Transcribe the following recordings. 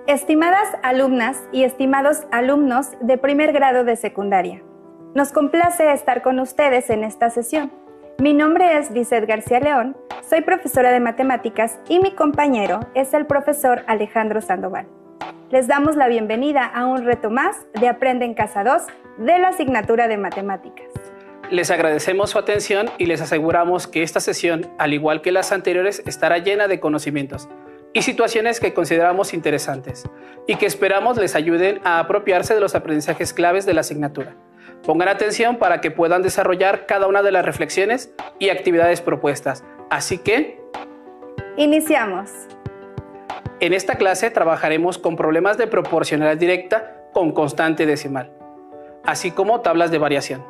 Estimadas alumnas y estimados alumnos de primer grado de secundaria, nos complace estar con ustedes en esta sesión. Mi nombre es Lizeth García León, soy profesora de matemáticas y mi compañero es el profesor Alejandro Sandoval. Les damos la bienvenida a un reto más de Aprende en Casa 2 de la asignatura de matemáticas. Les agradecemos su atención y les aseguramos que esta sesión, al igual que las anteriores, estará llena de conocimientos y situaciones que consideramos interesantes y que esperamos les ayuden a apropiarse de los aprendizajes claves de la asignatura. Pongan atención para que puedan desarrollar cada una de las reflexiones y actividades propuestas. Así que... ¡iniciamos! En esta clase trabajaremos con problemas de proporcionalidad directa con constante decimal, así como tablas de variación.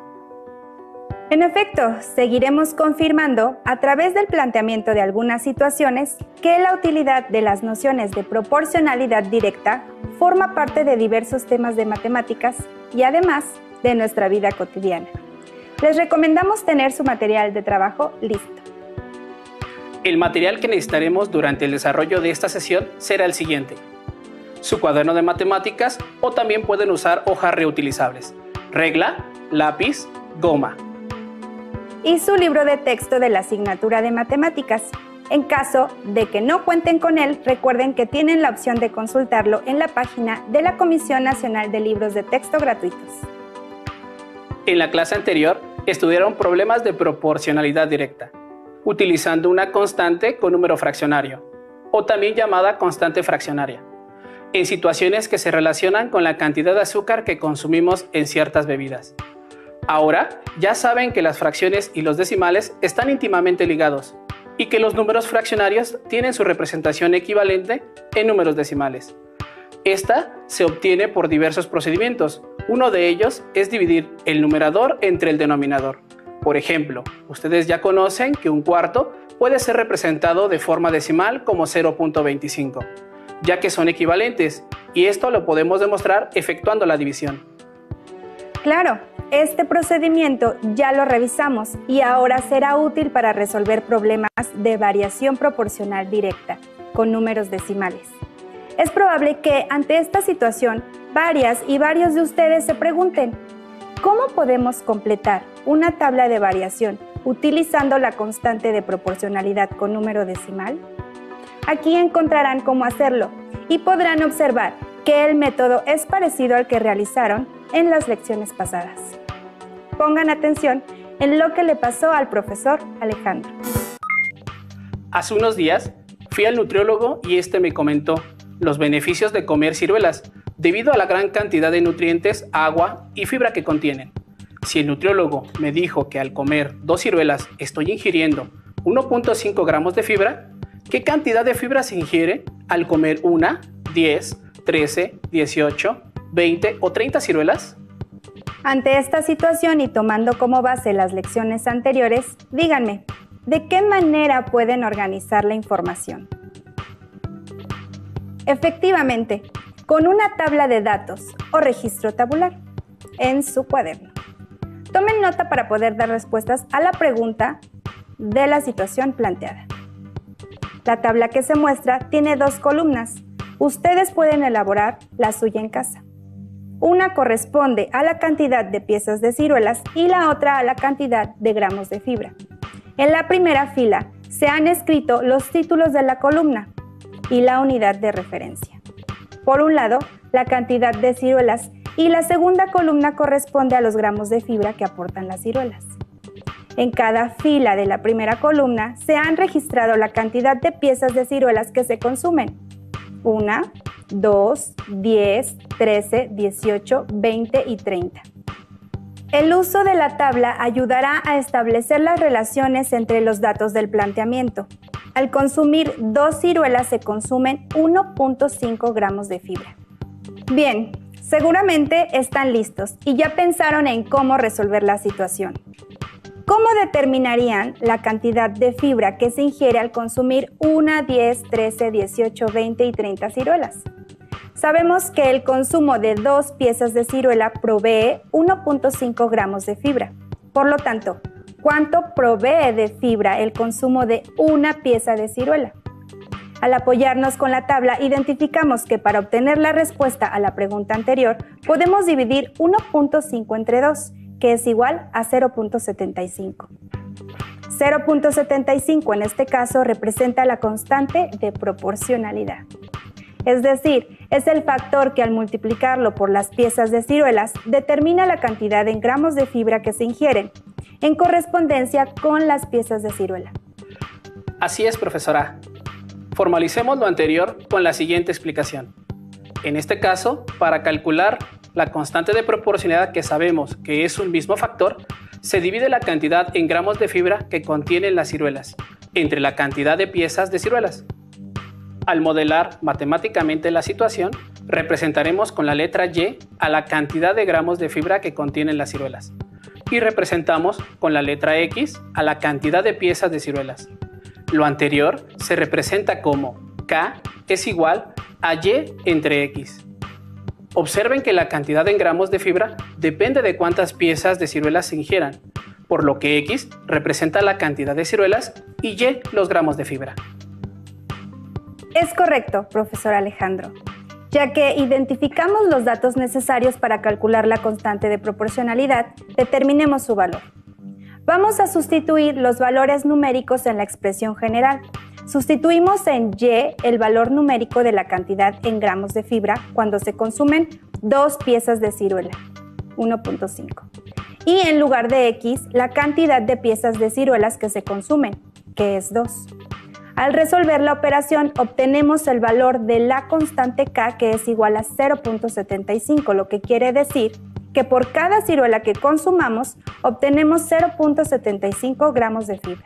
En efecto, seguiremos confirmando a través del planteamiento de algunas situaciones que la utilidad de las nociones de proporcionalidad directa forma parte de diversos temas de matemáticas y además de nuestra vida cotidiana. Les recomendamos tener su material de trabajo listo. El material que necesitaremos durante el desarrollo de esta sesión será el siguiente: su cuaderno de matemáticas, o también pueden usar hojas reutilizables, regla, lápiz, goma. Y su libro de texto de la asignatura de matemáticas. En caso de que no cuenten con él, recuerden que tienen la opción de consultarlo en la página de la Comisión Nacional de Libros de Texto Gratuitos. En la clase anterior estudiaron problemas de proporcionalidad directa, utilizando una constante con número fraccionario, o también llamada constante fraccionaria, en situaciones que se relacionan con la cantidad de azúcar que consumimos en ciertas bebidas. Ahora ya saben que las fracciones y los decimales están íntimamente ligados y que los números fraccionarios tienen su representación equivalente en números decimales. Esta se obtiene por diversos procedimientos. Uno de ellos es dividir el numerador entre el denominador. Por ejemplo, ustedes ya conocen que un cuarto puede ser representado de forma decimal como 0.25, ya que son equivalentes, y esto lo podemos demostrar efectuando la división. Claro, este procedimiento ya lo revisamos y ahora será útil para resolver problemas de variación proporcional directa con números decimales. Es probable que ante esta situación varias y varios de ustedes se pregunten: ¿cómo podemos completar una tabla de variación utilizando la constante de proporcionalidad con número decimal? Aquí encontrarán cómo hacerlo y podrán observar que el método es parecido al que realizaron en las lecciones pasadas. Pongan atención en lo que le pasó al profesor Alejandro. Hace unos días fui al nutriólogo y este me comentó los beneficios de comer ciruelas debido a la gran cantidad de nutrientes, agua y fibra que contienen. Si el nutriólogo me dijo que al comer 2 ciruelas estoy ingiriendo 1.5 gramos de fibra, ¿qué cantidad de fibra se ingiere al comer 1, 10, 13, 18, 20 o 30 ciruelas? Ante esta situación y tomando como base las lecciones anteriores, díganme, ¿de qué manera pueden organizar la información? Efectivamente, con una tabla de datos o registro tabular en su cuaderno. Tomen nota para poder dar respuestas a la pregunta de la situación planteada. La tabla que se muestra tiene 2 columnas. Ustedes pueden elaborar la suya en casa. Una corresponde a la cantidad de piezas de ciruelas y la otra a la cantidad de gramos de fibra. En la primera fila se han escrito los títulos de la columna y la unidad de referencia. Por un lado, la cantidad de ciruelas y la segunda columna corresponde a los gramos de fibra que aportan las ciruelas. En cada fila de la primera columna se han registrado la cantidad de piezas de ciruelas que se consumen: 1, 2, 10, 13, 18, 20 y 30. El uso de la tabla ayudará a establecer las relaciones entre los datos del planteamiento. Al consumir 2 ciruelas se consumen 1.5 gramos de fibra. Bien, seguramente están listos y ya pensaron en cómo resolver la situación. ¿Cómo determinarían la cantidad de fibra que se ingiere al consumir 1, 10, 13, 18, 20 y 30 ciruelas? Sabemos que el consumo de 2 piezas de ciruela provee 1.5 gramos de fibra. Por lo tanto, ¿cuánto provee de fibra el consumo de una pieza de ciruela? Al apoyarnos con la tabla, identificamos que para obtener la respuesta a la pregunta anterior, podemos dividir 1.5 entre 2, que es igual a 0.75. 0.75 en este caso representa la constante de proporcionalidad. Es decir, es el factor que al multiplicarlo por las piezas de ciruelas determina la cantidad en gramos de fibra que se ingieren, en correspondencia con las piezas de ciruela. Así es, profesora. Formalicemos lo anterior con la siguiente explicación. En este caso, para calcular la constante de proporcionalidad que sabemos que es un mismo factor, se divide la cantidad en gramos de fibra que contienen las ciruelas entre la cantidad de piezas de ciruelas. Al modelar matemáticamente la situación, representaremos con la letra Y a la cantidad de gramos de fibra que contienen las ciruelas y representamos con la letra X a la cantidad de piezas de ciruelas. Lo anterior se representa como K es igual a Y entre X. Observen que la cantidad en gramos de fibra depende de cuántas piezas de ciruelas se ingieran, por lo que X representa la cantidad de ciruelas y Y los gramos de fibra. Es correcto, profesor Alejandro, ya que identificamos los datos necesarios para calcular la constante de proporcionalidad, determinemos su valor. Vamos a sustituir los valores numéricos en la expresión general. Sustituimos en Y el valor numérico de la cantidad en gramos de fibra cuando se consumen 2 piezas de ciruela, 1.5. Y en lugar de X, la cantidad de piezas de ciruelas que se consumen, que es 2. Al resolver la operación, obtenemos el valor de la constante K, que es igual a 0.75, lo que quiere decir que por cada ciruela que consumamos, obtenemos 0.75 gramos de fibra.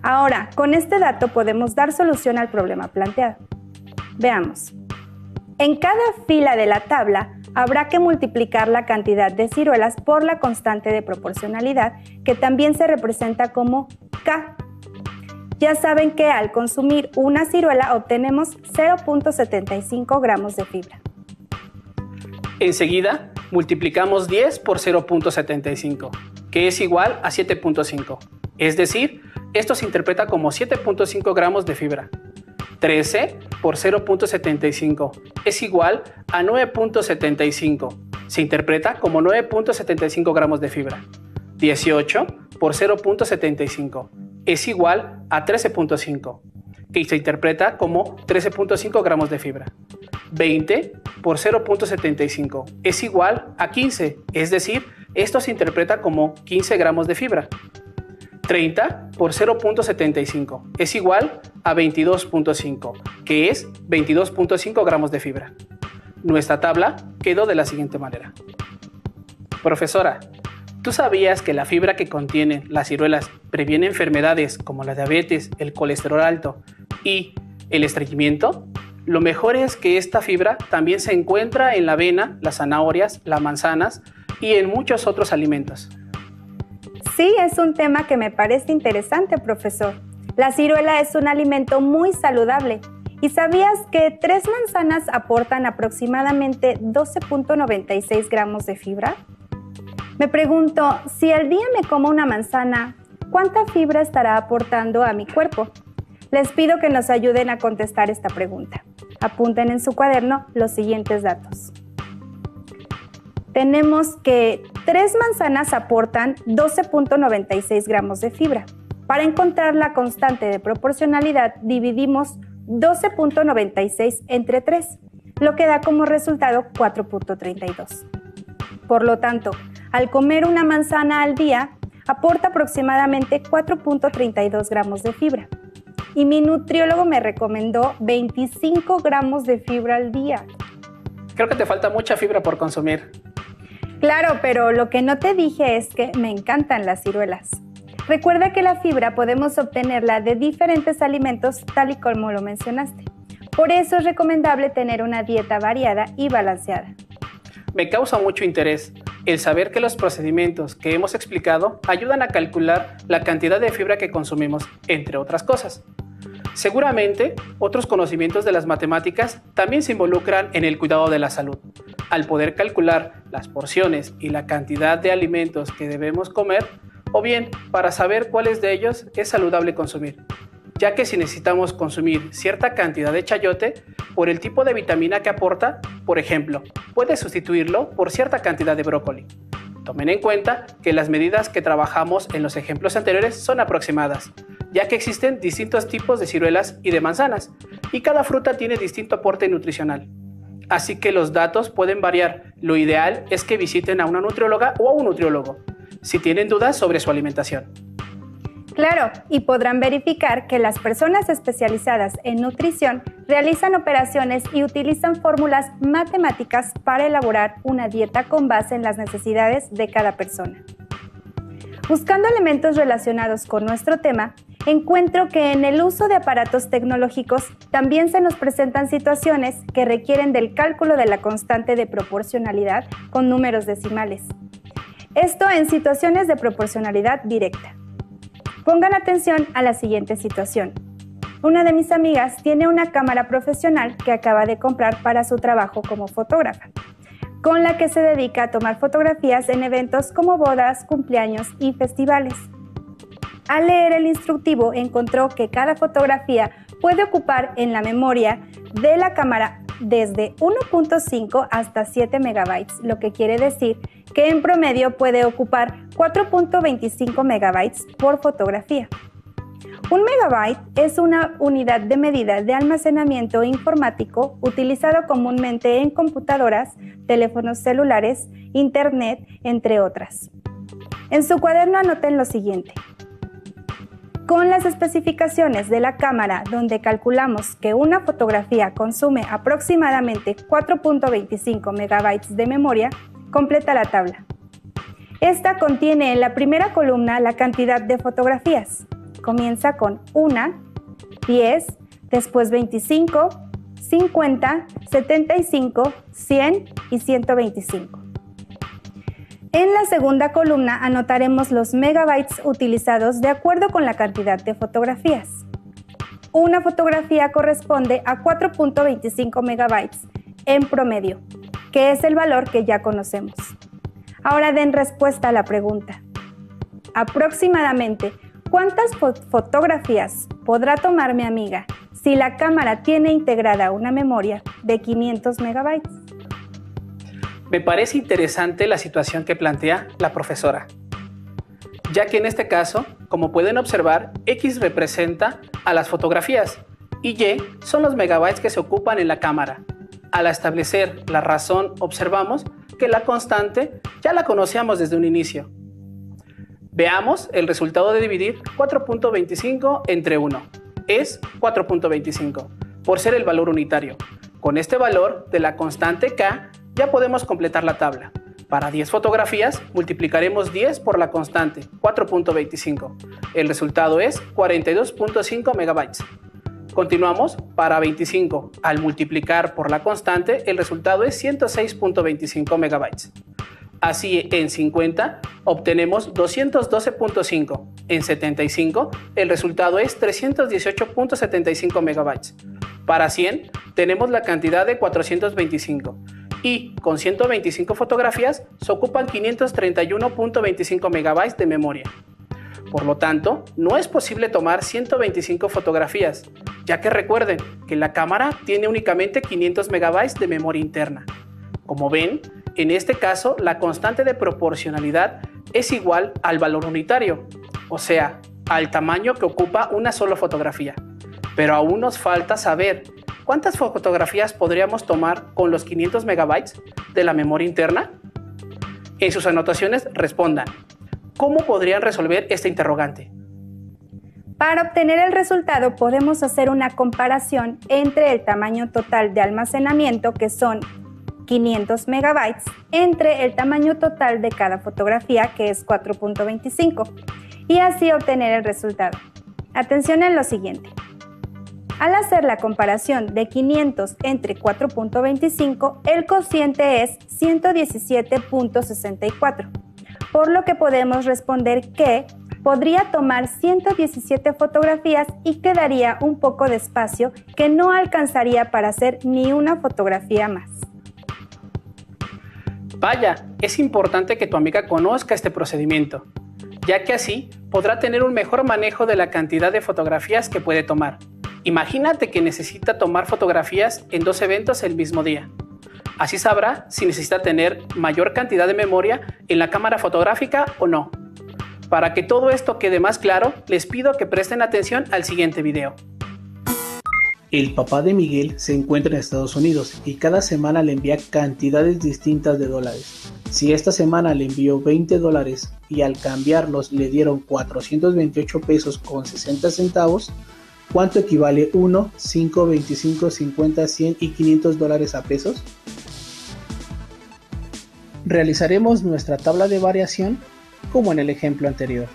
Ahora, con este dato podemos dar solución al problema planteado. Veamos. En cada fila de la tabla, habrá que multiplicar la cantidad de ciruelas por la constante de proporcionalidad, que también se representa como K. Ya saben que al consumir una ciruela obtenemos 0.75 gramos de fibra. Enseguida, multiplicamos 10 por 0.75, que es igual a 7.5. Es decir, esto se interpreta como 7.5 gramos de fibra. 13 por 0.75 es igual a 9.75. Se interpreta como 9.75 gramos de fibra. 18 por 0.75 es igual a 13.5, que se interpreta como 13.5 gramos de fibra. 20 por 0.75 es igual a 15, es decir, esto se interpreta como 15 gramos de fibra. 30 por 0.75 es igual a 22.5, que es 22.5 gramos de fibra. Nuestra tabla quedó de la siguiente manera. Profesora, ¿tú sabías que la fibra que contienen las ciruelas previene enfermedades como la diabetes, el colesterol alto y el estreñimiento? Lo mejor es que esta fibra también se encuentra en la avena, las zanahorias, las manzanas y en muchos otros alimentos. Sí, es un tema que me parece interesante, profesor. La ciruela es un alimento muy saludable. ¿Y sabías que 3 manzanas aportan aproximadamente 12.96 gramos de fibra? Me pregunto, si al día me como una manzana, ¿cuánta fibra estará aportando a mi cuerpo? Les pido que nos ayuden a contestar esta pregunta. Apunten en su cuaderno los siguientes datos. Tenemos que 3 manzanas aportan 12.96 gramos de fibra. Para encontrar la constante de proporcionalidad, dividimos 12.96 entre 3, lo que da como resultado 4.32. Por lo tanto, al comer una manzana al día, aporta aproximadamente 4.32 gramos de fibra. Y mi nutriólogo me recomendó 25 gramos de fibra al día. Creo que te falta mucha fibra por consumir. Claro, pero lo que no te dije es que me encantan las ciruelas. Recuerda que la fibra podemos obtenerla de diferentes alimentos, tal y como lo mencionaste. Por eso es recomendable tener una dieta variada y balanceada. Me causa mucho interés el saber que los procedimientos que hemos explicado ayudan a calcular la cantidad de fibra que consumimos, entre otras cosas. Seguramente, otros conocimientos de las matemáticas también se involucran en el cuidado de la salud, al poder calcular las porciones y la cantidad de alimentos que debemos comer, o bien para saber cuáles de ellos es saludable consumir. ya que si necesitamos consumir cierta cantidad de chayote, por el tipo de vitamina que aporta, por ejemplo, puede sustituirlo por cierta cantidad de brócoli. Tomen en cuenta que las medidas que trabajamos en los ejemplos anteriores son aproximadas, ya que existen distintos tipos de ciruelas y de manzanas, y cada fruta tiene distinto aporte nutricional. Así que los datos pueden variar. Lo ideal es que visiten a una nutrióloga o a un nutriólogo, si tienen dudas sobre su alimentación. Claro, y podrán verificar que las personas especializadas en nutrición realizan operaciones y utilizan fórmulas matemáticas para elaborar una dieta con base en las necesidades de cada persona. Buscando elementos relacionados con nuestro tema, encuentro que en el uso de aparatos tecnológicos también se nos presentan situaciones que requieren del cálculo de la constante de proporcionalidad con números decimales. Esto en situaciones de proporcionalidad directa. Pongan atención a la siguiente situación. Una de mis amigas tiene una cámara profesional que acaba de comprar para su trabajo como fotógrafa, con la que se dedica a tomar fotografías en eventos como bodas, cumpleaños y festivales. Al leer el instructivo encontró que cada fotografía puede ocupar en la memoria de la cámara desde 1.5 hasta 7 megabytes, lo que quiere decir que en promedio puede ocupar 4.25 megabytes por fotografía. Un megabyte es una unidad de medida de almacenamiento informático utilizado comúnmente en computadoras, teléfonos celulares, internet, entre otras. En su cuaderno anoten lo siguiente. Con las especificaciones de la cámara, donde calculamos que una fotografía consume aproximadamente 4.25 megabytes de memoria, completa la tabla. Esta contiene en la primera columna la cantidad de fotografías. Comienza con 1, 10, después 25, 50, 75, 100 y 125. En la segunda columna anotaremos los megabytes utilizados de acuerdo con la cantidad de fotografías. Una fotografía corresponde a 4.25 megabytes en promedio, que es el valor que ya conocemos. Ahora den respuesta a la pregunta. Aproximadamente, ¿cuántas fotografías podrá tomar mi amiga si la cámara tiene integrada una memoria de 500 megabytes? Me parece interesante la situación que plantea la profesora, ya que en este caso, como pueden observar, X representa a las fotografías y Y son los megabytes que se ocupan en la cámara. Al establecer la razón, observamos que la constante ya la conocíamos desde un inicio. Veamos el resultado de dividir 4.25 entre 1. Es 4.25, por ser el valor unitario. Con este valor de la constante K, ya podemos completar la tabla. Para 10 fotografías, multiplicaremos 10 por la constante, 4.25. El resultado es 42.5 megabytes. Continuamos, para 25, al multiplicar por la constante, el resultado es 106.25 megabytes. Así, en 50, obtenemos 212.5. En 75, el resultado es 318.75 megabytes. Para 100, tenemos la cantidad de 425. Y con 125 fotografías se ocupan 531.25 megabytes de memoria. Por lo tanto, no es posible tomar 125 fotografías, ya que recuerden que la cámara tiene únicamente 500 megabytes de memoria interna. Como ven, en este caso la constante de proporcionalidad es igual al valor unitario, o sea, al tamaño que ocupa una sola fotografía. Pero aún nos falta saber ¿cuántas fotografías podríamos tomar con los 500 megabytes de la memoria interna? En sus anotaciones respondan. ¿Cómo podrían resolver esta interrogante? Para obtener el resultado podemos hacer una comparación entre el tamaño total de almacenamiento, que son 500 megabytes, entre el tamaño total de cada fotografía, que es 4.25, y así obtener el resultado. Atención en lo siguiente. Al hacer la comparación de 500 entre 4.25, el cociente es 117.64, por lo que podemos responder que podría tomar 117 fotografías y quedaría un poco de espacio que no alcanzaría para hacer ni una fotografía más. Vaya, es importante que tu amiga conozca este procedimiento, ya que así podrá tener un mejor manejo de la cantidad de fotografías que puede tomar. Imagínate que necesita tomar fotografías en 2 eventos el mismo día. Así sabrá si necesita tener mayor cantidad de memoria en la cámara fotográfica o no. Para que todo esto quede más claro, les pido que presten atención al siguiente video. El papá de Miguel se encuentra en Estados Unidos y cada semana le envía cantidades distintas de dólares. Si esta semana le envió $20 y al cambiarlos le dieron 428 pesos con 60 centavos, ¿cuánto equivale 1, 5, 25, 50, 100 y 500 dólares a pesos? Realizaremos nuestra tabla de variación como en el ejemplo anterior.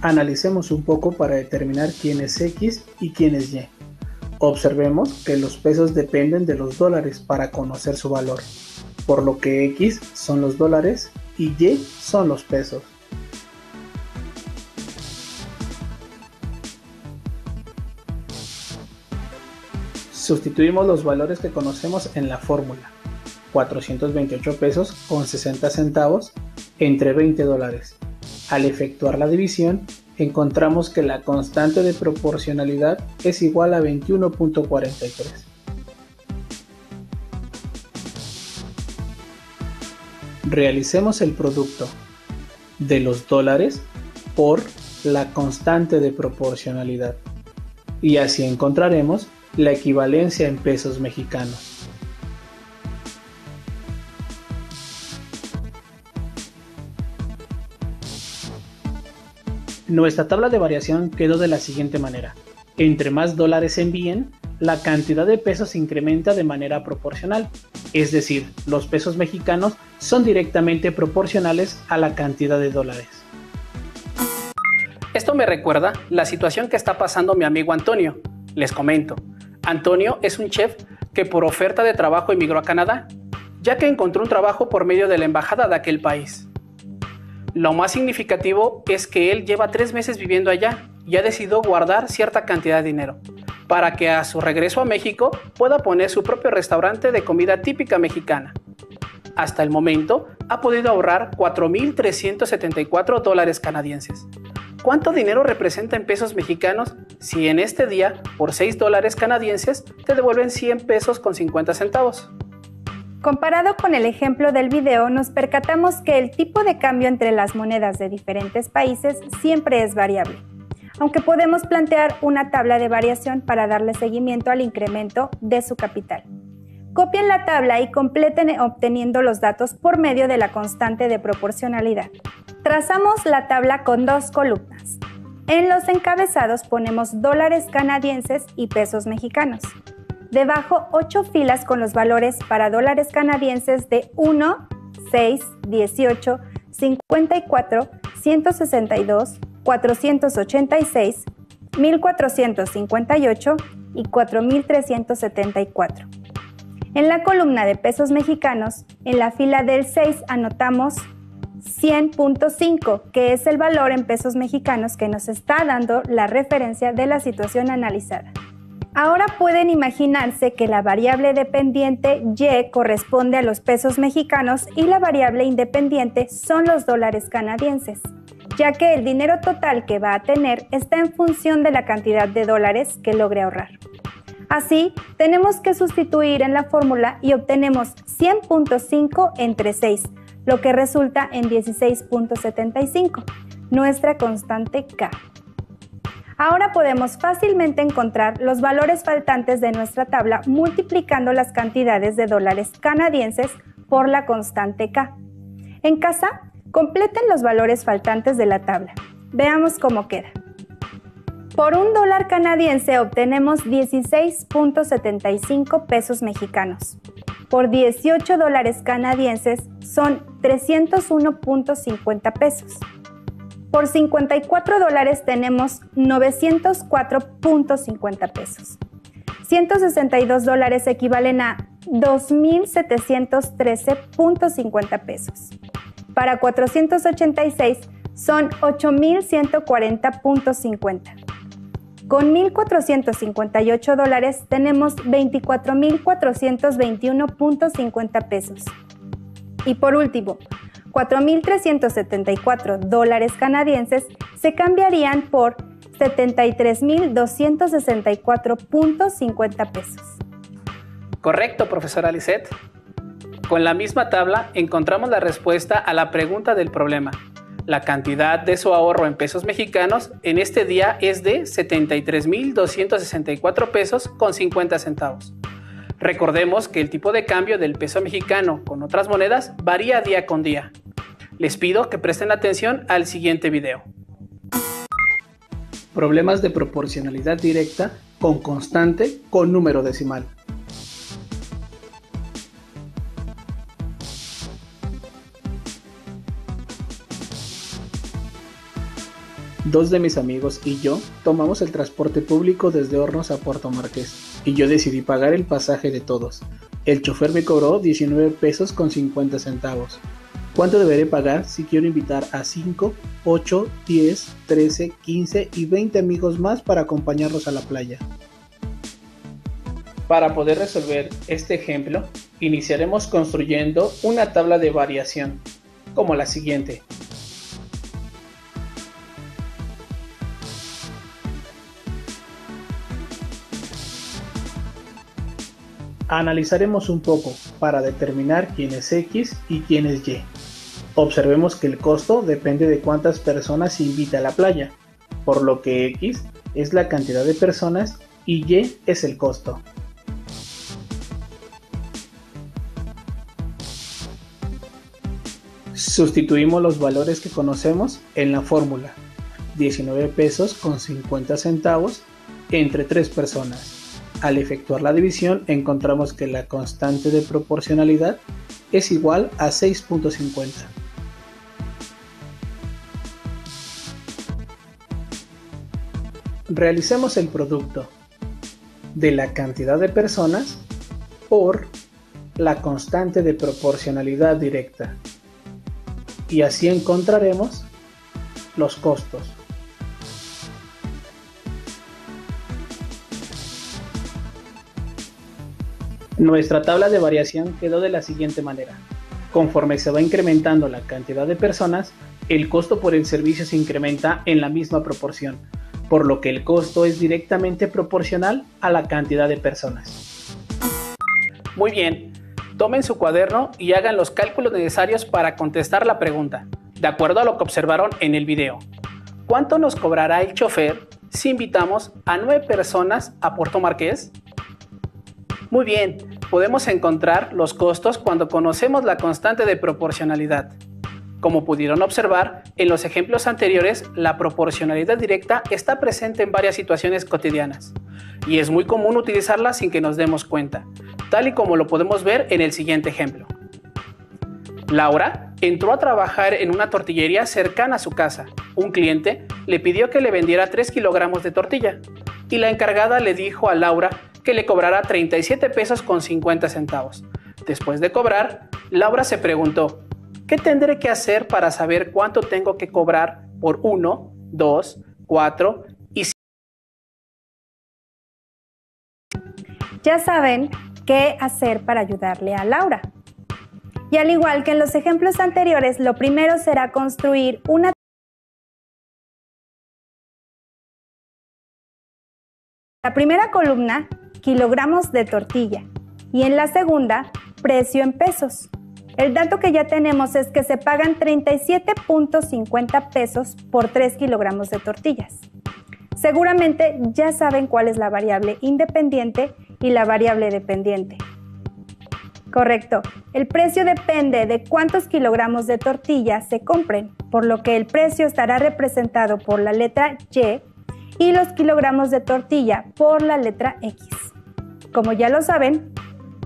Analicemos un poco para determinar quién es X y quién es Y. Observemos que los pesos dependen de los dólares para conocer su valor, por lo que X son los dólares y Y son los pesos. Sustituimos los valores que conocemos en la fórmula. 428 pesos con 60 centavos entre 20 dólares. Al efectuar la división, encontramos que la constante de proporcionalidad es igual a 21.43. Realicemos el producto de los dólares por la constante de proporcionalidad y así encontraremos la equivalencia en pesos mexicanos. Nuestra tabla de variación quedó de la siguiente manera. Entre más dólares se envíen, la cantidad de pesos se incrementa de manera proporcional, es decir, los pesos mexicanos son directamente proporcionales a la cantidad de dólares. Esto me recuerda la situación que está pasando mi amigo Antonio. Les comento, Antonio es un chef que por oferta de trabajo emigró a Canadá, ya que encontró un trabajo por medio de la embajada de aquel país. Lo más significativo es que él lleva 3 meses viviendo allá y ha decidido guardar cierta cantidad de dinero para que a su regreso a México pueda poner su propio restaurante de comida típica mexicana. Hasta el momento ha podido ahorrar 4.374 dólares canadienses. ¿Cuánto dinero representa en pesos mexicanos si en este día por 6 dólares canadienses te devuelven 100 pesos con 50 centavos? Comparado con el ejemplo del video, nos percatamos que el tipo de cambio entre las monedas de diferentes países siempre es variable, aunque podemos plantear una tabla de variación para darle seguimiento al incremento de su capital. Copien la tabla y completen obteniendo los datos por medio de la constante de proporcionalidad. Trazamos la tabla con 2 columnas. En los encabezados ponemos dólares canadienses y pesos mexicanos. Debajo 8 filas con los valores para dólares canadienses de 1, 6, 18, 54, 162, 486, 1458 y 4374. En la columna de pesos mexicanos, en la fila del 6 anotamos 100.5, que es el valor en pesos mexicanos que nos está dando la referencia de la situación analizada. Ahora pueden imaginarse que la variable dependiente Y corresponde a los pesos mexicanos y la variable independiente son los dólares canadienses, ya que el dinero total que va a tener está en función de la cantidad de dólares que logre ahorrar. Así, tenemos que sustituir en la fórmula y obtenemos 100.5 entre 6, lo que resulta en 16.75, nuestra constante K. Ahora podemos fácilmente encontrar los valores faltantes de nuestra tabla multiplicando las cantidades de dólares canadienses por la constante K. En casa, completen los valores faltantes de la tabla. Veamos cómo queda. Por $1 canadiense obtenemos 16.75 pesos mexicanos. Por 18 dólares canadienses son 301.50 pesos. Por 54 dólares tenemos 904.50 pesos. 162 dólares equivalen a 2.713.50 pesos. Para 486 son 8.140.50. Con $1,458 tenemos $24,421.50 pesos. Y por último, $4,374 canadienses se cambiarían por $73,264.50 pesos. Correcto, profesora Lisette. Con la misma tabla encontramos la respuesta a la pregunta del problema. La cantidad de su ahorro en pesos mexicanos en este día es de 73,264 pesos con 50 centavos. Recordemos que el tipo de cambio del peso mexicano con otras monedas varía día con día. Les pido que presten atención al siguiente video. Problemas de proporcionalidad directa con constante con número decimal. Dos de mis amigos y yo tomamos el transporte público desde Hornos a Puerto Marqués y yo decidí pagar el pasaje de todos. El chofer me cobró 19 pesos con 50 centavos. ¿Cuánto deberé pagar si quiero invitar a 5, 8, 10, 13, 15 y 20 amigos más para acompañarlos a la playa? Para poder resolver este ejemplo, iniciaremos construyendo una tabla de variación, como la siguiente. Analizaremos un poco para determinar quién es X y quién es Y. Observemos que el costo depende de cuántas personas se invita a la playa, por lo que X es la cantidad de personas y Y es el costo. Sustituimos los valores que conocemos en la fórmula, 19 pesos con 50 centavos entre 3 personas. Al efectuar la división encontramos que la constante de proporcionalidad es igual a 6.50. Realicemos el producto de la cantidad de personas por la constante de proporcionalidad directa y así encontraremos los costos. Nuestra tabla de variación quedó de la siguiente manera. Conforme se va incrementando la cantidad de personas, el costo por el servicio se incrementa en la misma proporción, por lo que el costo es directamente proporcional a la cantidad de personas. Muy bien, tomen su cuaderno y hagan los cálculos necesarios para contestar la pregunta, de acuerdo a lo que observaron en el video. ¿Cuánto nos cobrará el chofer si invitamos a 9 personas a Puerto Marqués? Muy bien, podemos encontrar los costos cuando conocemos la constante de proporcionalidad. Como pudieron observar, en los ejemplos anteriores, la proporcionalidad directa está presente en varias situaciones cotidianas y es muy común utilizarla sin que nos demos cuenta, tal y como lo podemos ver en el siguiente ejemplo. Laura entró a trabajar en una tortillería cercana a su casa. Un cliente le pidió que le vendiera 3 kilogramos de tortilla y la encargada le dijo a Laura que le cobrara 37 pesos con 50 centavos. Después de cobrar, Laura se preguntó, ¿qué tendré que hacer para saber cuánto tengo que cobrar por 1, 2, 4 y 5? Ya saben qué hacer para ayudarle a Laura. Y al igual que en los ejemplos anteriores, lo primero será construir una la primera columna, kilogramos de tortilla, y en la segunda, precio en pesos. El dato que ya tenemos es que se pagan 37.50 pesos por 3 kilogramos de tortillas. Seguramente ya saben cuál es la variable independiente y la variable dependiente. Correcto, el precio depende de cuántos kilogramos de tortilla se compren, por lo que el precio estará representado por la letra Y los kilogramos de tortilla por la letra X. Como ya lo saben,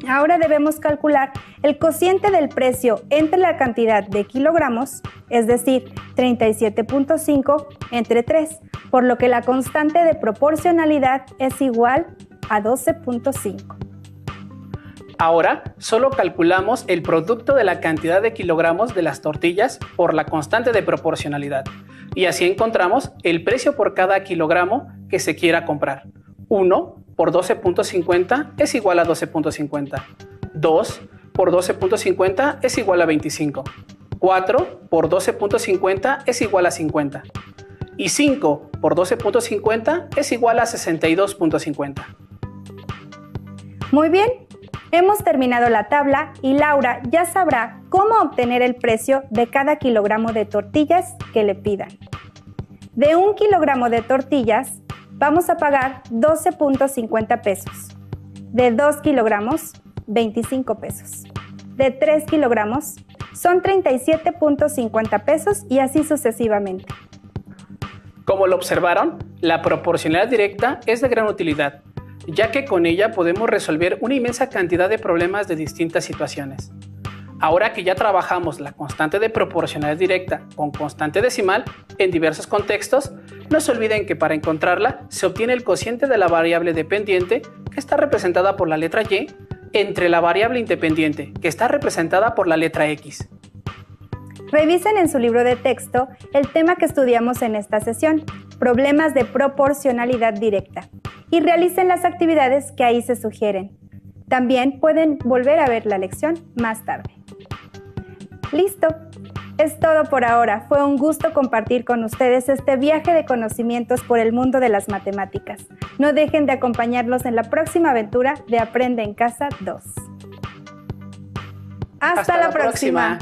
ahora debemos calcular el cociente del precio entre la cantidad de kilogramos, es decir, 37.5 entre 3, por lo que la constante de proporcionalidad es igual a 12.5. Ahora solo calculamos el producto de la cantidad de kilogramos de las tortillas por la constante de proporcionalidad y así encontramos el precio por cada kilogramo que se quiera comprar. 1 por 12.50 es igual a 12.50. 2 por 12.50 es igual a 25. 4 por 12.50 es igual a 50. Y 5 por 12.50 es igual a 62.50. Muy bien, hemos terminado la tabla y Laura ya sabrá cómo obtener el precio de cada kilogramo de tortillas que le pidan. De 1 kilogramo de tortillas vamos a pagar 12.50 pesos. De 2 kilogramos, 25 pesos. De 3 kilogramos, son 37.50 pesos y así sucesivamente. Como lo observaron, la proporcionalidad directa es de gran utilidad, ya que con ella podemos resolver una inmensa cantidad de problemas de distintas situaciones. Ahora que ya trabajamos la constante de proporcionalidad directa con constante decimal en diversos contextos, no se olviden que para encontrarla se obtiene el cociente de la variable dependiente, que está representada por la letra Y, entre la variable independiente, que está representada por la letra X. Revisen en su libro de texto el tema que estudiamos en esta sesión, problemas de proporcionalidad directa, y realicen las actividades que ahí se sugieren. También pueden volver a ver la lección más tarde. ¡Listo! Es todo por ahora. Fue un gusto compartir con ustedes este viaje de conocimientos por el mundo de las matemáticas. No dejen de acompañarnos en la próxima aventura de Aprende en Casa 2. ¡Hasta la próxima!